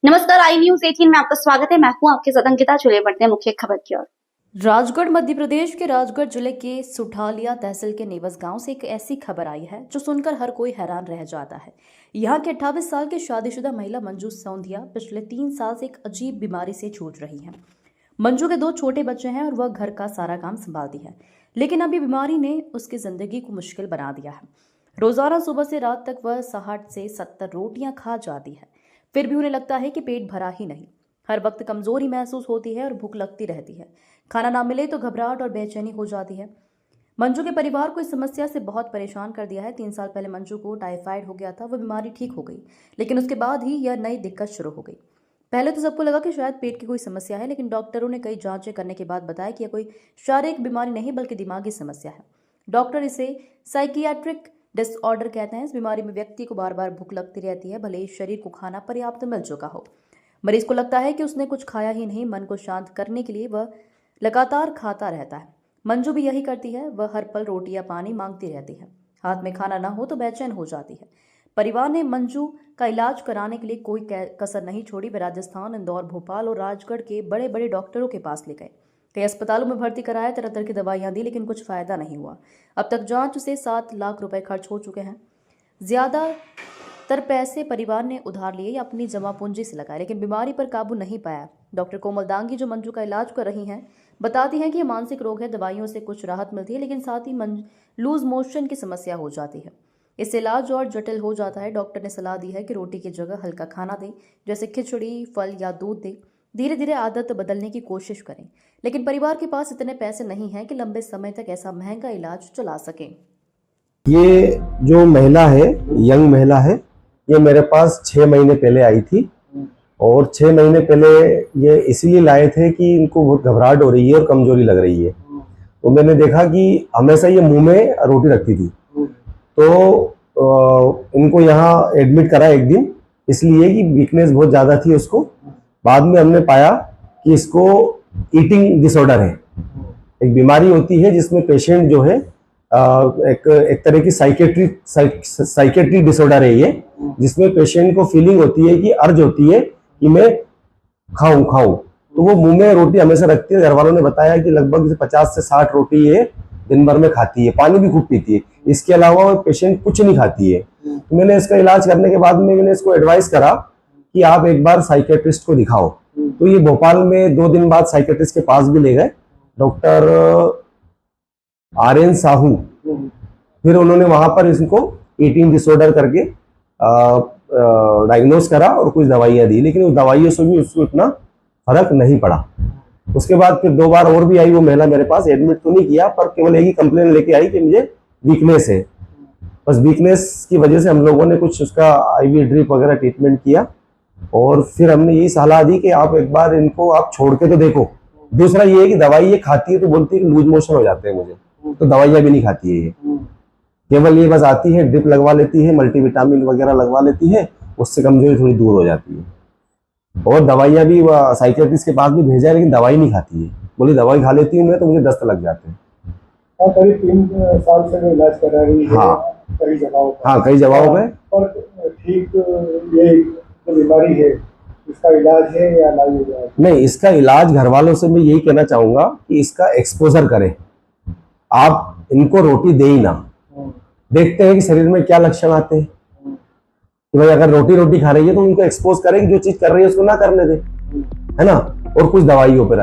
नमस्कार, आई न्यूज 18 में आपका स्वागत है। मैं हूं आपके साथ अंकिता। चलिए बढ़ते हैं मुख्य खबर की ओर। राजगढ़ मध्य प्रदेश के राजगढ़ जिले के सुठालिया तहसील के नेवस गांव से एक ऐसी खबर आई है जो सुनकर हर कोई हैरान रह जाता है। यहां की 28 साल की शादीशुदा महिला मंजू सौंधिया पिछले 3 साल से एक अजीब बीमारी से जूझ रही है। मंजू के 2 छोटे बच्चे हैं और वह घर का सारा काम संभालती है, लेकिन अब ये बीमारी ने उसकी जिंदगी को मुश्किल बना दिया है। रोजाना सुबह से रात तक वह 60 से 70 रोटियां खा जाती है, फिर भी उन्हें लगता है कि पेट भरा ही नहीं। हर वक्त कमजोरी महसूस होती है और भूख लगती रहती है। खाना ना मिले तो घबराहट और बेचैनी हो जाती है। मंजू के परिवार को इस समस्या से बहुत परेशान कर दिया है। 3 साल पहले मंजू को टाइफाइड हो गया था। वह बीमारी ठीक हो गई, लेकिन उसके बाद ही यह नई दिक्कत शुरू हो गई। पहले तो सबको लगा कि शायद पेट की कोई समस्या है, लेकिन डॉक्टरों ने कई जांचें करने के बाद बताया कि यह कोई शारीरिक बीमारी नहीं बल्कि दिमागी समस्या है। डॉक्टर इसे साइकियाट्रिक डिसऑर्डर कहते हैं। इस बीमारी में व्यक्ति को बार बार भूख लगती रहती है, भले ही शरीर को खाना पर्याप्त मिल चुका हो। मरीज को लगता है कि उसने कुछ खाया ही नहीं। मन को शांत करने के लिए वह लगातार खाता रहता है। मंजू भी यही करती है। वह हर पल रोटी या पानी मांगती रहती है। हाथ में खाना ना हो तो बेचैन हो जाती है। परिवार ने मंजू का इलाज कराने के लिए कोई कसर नहीं छोड़ी। वे राजस्थान, इंदौर, भोपाल और राजगढ़ के बड़े बड़े डॉक्टरों के पास ले गए। कई अस्पतालों में भर्ती कराया, तरह तरह की दवाइयां दी, लेकिन कुछ फायदा नहीं हुआ। अब तक जांच से 7 लाख रुपए खर्च हो चुके हैं। ज्यादातर पैसे परिवार ने उधार लिए या अपनी जमा पूंजी से लगाए, लेकिन बीमारी पर काबू नहीं पाया। डॉक्टर कोमल दांगी, जो मंजू का इलाज कर रही हैं, बताती हैं कि यह मानसिक रोग है। दवाइयों से कुछ राहत मिलती है, लेकिन साथ ही लूज मोशन की समस्या हो जाती है। इससे इलाज और जटिल हो जाता है। डॉक्टर ने सलाह दी है कि रोटी की जगह हल्का खाना दें, जैसे खिचड़ी, फल या दूध दें। धीरे धीरे आदत बदलने की कोशिश करें, लेकिन परिवार के पास इतने पैसे नहीं हैं कि लंबे समय तक ऐसा महंगा इलाज चला सकें। ये जो महिला है, यंग महिला है, ये मेरे पास 6 महीने पहले आई थी। और 6 महीने पहले ये इसलिए लाए थे कि इनको बहुत घबराहट हो रही है और कमजोरी लग रही है। तो मैंने देखा कि हमेशा ये मुंह में रोटी रखती थी, तो इनको यहाँ एडमिट करा एक दिन, इसलिए कि वीकनेस बहुत ज़्यादा थी उसको। बाद में हमने पाया कि इसको ईटिंग डिसऑर्डर है। एक बीमारी होती है जिसमें पेशेंट जो है एक तरह की साइकेट्रिक डिसऑर्डर है ये, जिसमें पेशेंट को फीलिंग होती है कि अर्ज होती है कि मैं खाऊं, तो वो मुंह में रोटी हमेशा रखती है। घर वालों ने बताया कि लगभग 50 से 60 रोटी ये दिन भर में खाती है। पानी भी खूब पीती है। इसके अलावा वो पेशेंट कुछ नहीं खाती है। तो मैंने इसका इलाज करने के बाद में मैंने इसको एडवाइस करा कि आप एक बार साइकेट्रिस्ट को दिखाओ। तो ये भोपाल में 2 दिन बाद साइकेट्रिस्ट के पास भी ले गए, डॉक्टर RN साहू। फिर उन्होंने वहां पर इसको ईटिंग डिसऑर्डर करके डायग्नोस करा और कुछ दवाइयां दी, लेकिन उस दवाइयों से भी उसको इतना फर्क नहीं पड़ा। उसके बाद फिर 2 बार और भी आई वो महिला मेरे पास। एडमिट तो नहीं किया, पर केवल एक ही कंप्लेन लेके आई कि मुझे वीकनेस है। बस वीकनेस की वजह से हम लोगों ने कुछ उसका IV ड्रिप वगैरह ट्रीटमेंट किया, और फिर हमने यही सलाह दी कि आप एक बार इनको आप छोड़ के तो देखो। दूसरा ये है कि दवाई ये खाती है तो बोलती है कि लूज मोशन हो जाते हैं मुझे, तो दवाइयां भी नहीं खाती है ये। केवल ये बस आती है, ड्रिप लगवा लेती है, मल्टीविटामिन वगैरह लगवा लेती है, उससे कमजोरी थोड़ी दूर हो जाती है। और दवाइयां भी साइकियाट्रिस्ट के पास भी भेजा है, लेकिन दवाई नहीं खाती है। बोली दवाई खा लेती हूँ मैं तो मुझे दस्त लग जाते हैं। करीब 3 साल से इलाज करा रही है। कई जगहों पर। हाँ, कई जगहों पे। और ठीक ये जो बीमारी है, इसका इलाज है या नहीं? इसका इलाज घर वालों से मैं यही कहना चाहूंगा कि इसका एक्सपोजर करें। आप इनको रोटी दे ही ना, देखते हैं कि शरीर में क्या लक्षण आते हैं। कि भाई अगर रोटी खा रही है तो उनको एक्सपोज करें कि जो चीज कर रही है उसको ना करने दे, है ना। और कुछ दवाइयों पर